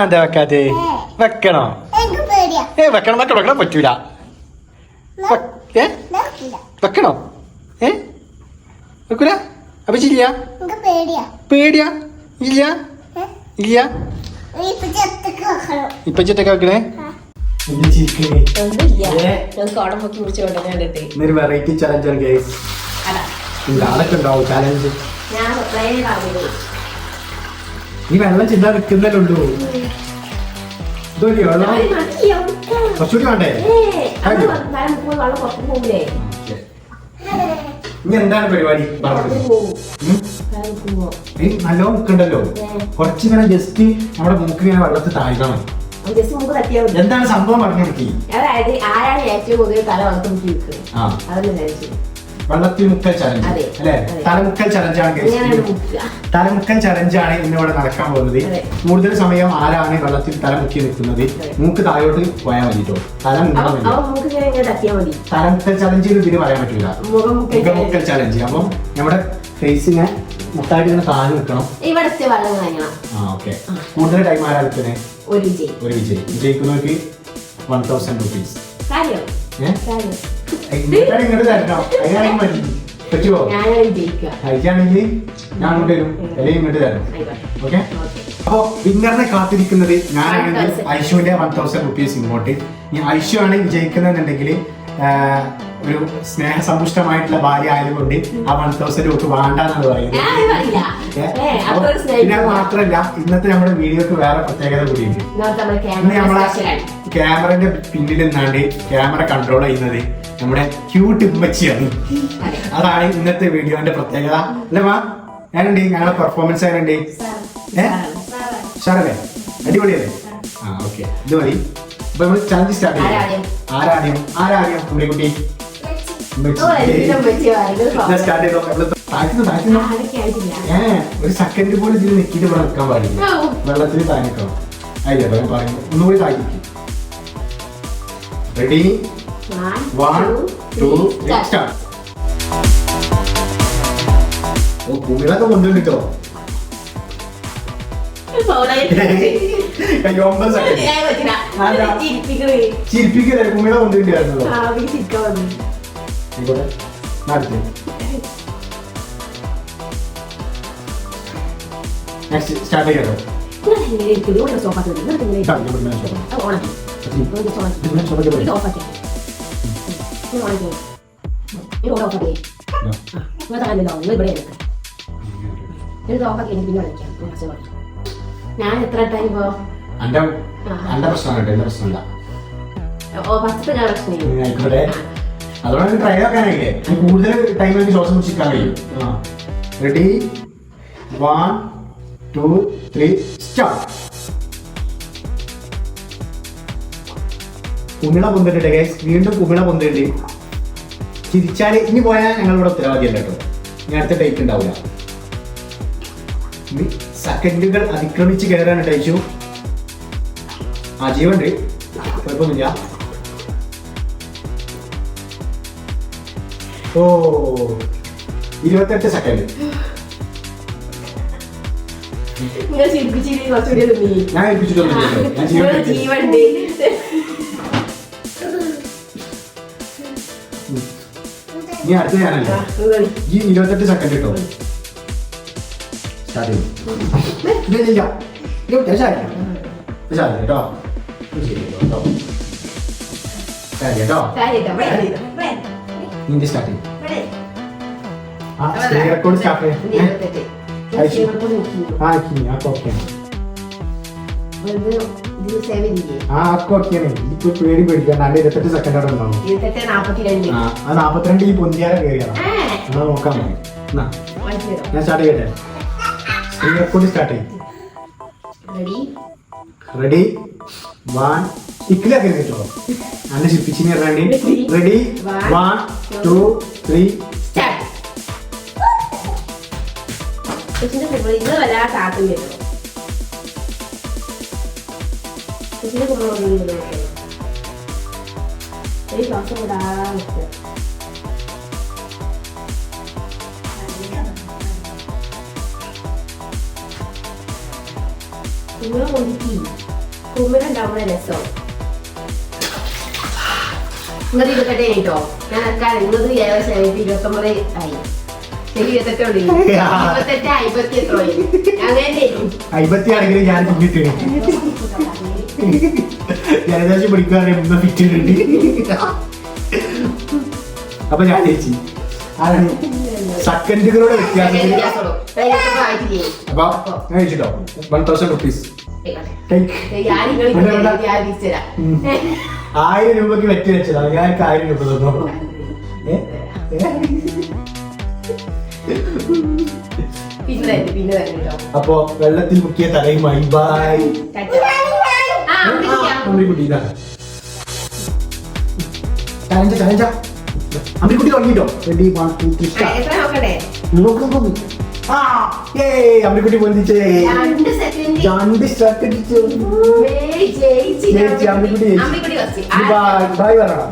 എന്താ വെക്കാതെ വെക്കണോ? വെക്കണം വെക്കണം വെക്കണം പറ്റൂല. വെക്കണോ? വെക്കൂല? അപ്പൊ ഇല്ല പേടിയാ? ഇല്ല ഇല്ല ഇപ്പൊ ചെത്തൊക്കെ വെക്കണേ. ഒരു വെറൈറ്റി ചലഞ്ചാണ് ഗൈസ്. ആളൊക്കെ ഉണ്ടാവും ചലഞ്ച്. ഈ വെള്ളം ചിന്ത വെക്കുന്നല്ലേ ഉള്ളൂ. കുറച്ചുകൂടി വേണ്ടേ? ഇനി എന്താണ് പരിപാടി? നല്ലോ മുക്കുണ്ടല്ലോ, കുറച്ചിങ്ങനെ ജസ്റ്റ് നമ്മുടെ മൂക്ക് ഇങ്ങനെ വെള്ളത്തിൽ താഴ്ക്കണം. എന്താണ് സംഭവം പറഞ്ഞു കൊടുക്കി? ആരാണ് ഏറ്റവും കൂടുതൽ തല വളർത്തും വെള്ളത്തിൽ മുക്കൽ ചലഞ്ച് അല്ലെ? തലമുക്കൽ ചലഞ്ചാണ്. തലമുക്കൽ ചലഞ്ചാണ് ഇന്നിവിടെ നടക്കാൻ പോകുന്നത്. കൂടുതൽ സമയം ആരാണ് വെള്ളത്തിൽ തലമുക്കി നിൽക്കുന്നത് മൂക്ക് താഴോട്ട് പോയാൽ മതിട്ടോ. തലമുക്കൽ ചലഞ്ച് ഇതിന് പറയാൻ പറ്റില്ല. മുഖമുക്കൽ ചലഞ്ച്. അപ്പം നമ്മുടെ ഫേസിനെ മുട്ടായിട്ട് ഇങ്ങനെ താഴെ നിൽക്കണം. ഓക്കെ. കൂടുതൽ ടൈം ആരാ നിൽക്കുന്നത്? ഒരു വിജയ്. വിജയിക്കുന്നവർക്ക് 1000 rupees. ഇങ്ങോട്ട് തരണോ? അതിനാണെങ്കിൽ മതി. പറ്റുമോ? കഴിക്കുകയാണെങ്കിൽ ഞാൻ കൊണ്ടുവരും, അല്ലെങ്കിൽ ഇങ്ങോട്ട് തരണം. ഓക്കെ. അപ്പൊ വിന്നറിനെ കാത്തിരിക്കുന്നത് ഞാനാണെങ്കിൽ ഐശുവിന്റെ 1000 rupees ഇങ്ങോട്ട്. ഇനി ഐശു ആണ് വിജയിക്കുന്നതെന്നുണ്ടെങ്കിൽ ഒരു സ്നേഹസമ്പുഷ്ടമായിട്ടുള്ള ഭാര്യ ആയതുകൊണ്ട് ആ 1000 രൂപ വേണ്ടെന്നാണ് പറയുന്നത്. പിന്നെ അത് മാത്രല്ല, ഇന്നത്തെ നമ്മുടെ വീഡിയോക്ക് വേറെ പ്രത്യേകത കൂടിയുണ്ട്. ഇന്ന് നമ്മളെ ക്യാമറന്റെ പിന്നിൽ നിന്നാണ്ട് ക്യാമറ കൺട്രോൾ ചെയ്യുന്നത് നമ്മുടെ ക്യൂട്ട് ഉമ്മച്ചിയാണ്. അതാണ് ഇന്നത്തെ വീഡിയോന്റെ പ്രത്യേകത. അല്ലേ മാ? ഞാനുണ്ട്, ഞങ്ങളെ പെർഫോമൻസ് ആരുണ്ട്? ഷാറല്ലേ? അടിപൊളിയല്ലേ? ഓക്കെ. ഇത് മതി. അപ്പൊ നമ്മൾ ചലഞ്ച് സ്റ്റാർട്ട് ചെയ്യാം. ആരാദ്യം കുട്ടി? ഒരു സെക്കൻഡ് പോലും ഇതിൽ നിൽക്കിട്ട് ഇവിടെ നിൽക്കാൻ പാടില്ല. വെള്ളത്തിൽ താനിക്കണം. ആയില്ലേ പറയും. ഒന്നുകൂടി താഴ്ത്തിക്കും. റെഡി? 1 2 സ്റ്റാർട്ട്. കുമിളൊക്കെ കൊണ്ടുവന്നിട്ടോ. 9 സെക്കൻഡ് ചിരിപ്പിക്കല്ലേ? കുമിള കൊണ്ടുവന്നിട്ടായിരുന്നല്ലോ. നെക്സ്റ്റ് സ്റ്റാർട്ട് ചെയ്യാലോ. ഞാൻ എത്ര ടൈം പ്രശ്നമാണ്. എന്റെ പ്രശ്നമില്ല. പ്രശ്നമില്ല. അതുകൊണ്ട് ട്രൈ ആക്കാനായില്ലേ? കൂടുതൽ ടൈം എനിക്ക് ശ്വാസം പിടിച്ചിരിക്കാൻ കഴിയും. റെഡി? 1 2 3 സ്റ്റാർട്ട്. കുമിള പൊന്തിട്ടുണ്ട് ഗൈസ്. വീണ്ടും കുമിള പൊന്തിട്ടുണ്ട്. ചിരിച്ചാല് ഇനി പോയാൽ ഞങ്ങളിവിടെ ഉത്തരവാദിയല്ല കേട്ടോ. ഇനി അടുത്ത ഡേറ്റ് ഉണ്ടാവില്ല. സെക്കൻഡുകൾ അതിക്രമിച്ച് കയറാൻ കഴിച്ചു. ജീവണ്ട്, കുഴപ്പമൊന്നുമില്ല. 28 സെക്കൻഡ്. ഞാൻ ഏൽപ്പിച്ചിട്ടൊന്നുമില്ലല്ലോ. നീ അടുത്ത ഞാനല്ലേ? ഈ 28 സെക്കൻഡ് കേട്ടോ. സ്റ്റാർട്ട് ചെയ്തു. കേട്ടോ. നിന്റെ സ്റ്റാർട്ട് ചെയ്യും. റെക്കോർഡ് സ്റ്റാർട്ട് ഇപ്പൊ പേടി പേടിക്കാൻ 28 സെക്കൻഡ് അവിടെ ഉണ്ടാവും. 42 ഈ പൊന്തിയാലെ കയറിയാണ്. നമ്മൾ നോക്കാൻ മതി. ഞാൻ സ്റ്റാർട്ട് ചെയ്യട്ടെ. സ്ക്രീൻ റെക്കോർഡ് സ്റ്റാർട്ട് ചെയ്യും. റെഡി? 1 ഇക്കിലാക്കി കേട്ടോ. അന്നെ ശിപ്പിച്ചിനി റെഡി? 1 2 3 സ്റ്റാർട്ട്. നിങ്ങൾ ഒന്നിക്കും കുമ്മലുണ്ടാവുന്ന രസം നിങ്ങൾ 28 കേട്ടോ ഞാൻ അക്കാലം ഇന്നത് ഏകദേശം 29 ആയി ശരി 28 ഉണ്ട് 28 50 എത്ര അങ്ങനെ 50 ആണെങ്കിലും ഞാൻ തിന്നിട്ടുണ്ട് ജലദോഷം പിടിക്കാറ് ഫിറ്റുണ്ട് അപ്പൊ ഞാൻ ചേച്ചി ആരാണ് സെക്കൻഡുകളുടെ വ്യത്യാസത്തിൽ അപ്പൊ ഞാൻ കഴിച്ചിട്ടോ 1000 റുപ്പീസ് 1000 രൂപക്ക് വെച്ച് വെച്ചതാ ഞാൻ 1000 രൂപ തന്നു അപ്പൊ വെള്ളത്തിൽ മുക്കിയ തലയുമായി ബൈ അമ്മിക്കുട്ടി തുടങ്ങിട്ടോ അമ്മിക്കുട്ടി പൊന്തിച്ചേ 2 സെക്കൻഡ് അമ്മിക്കുട്ടി ബൈ പറയണം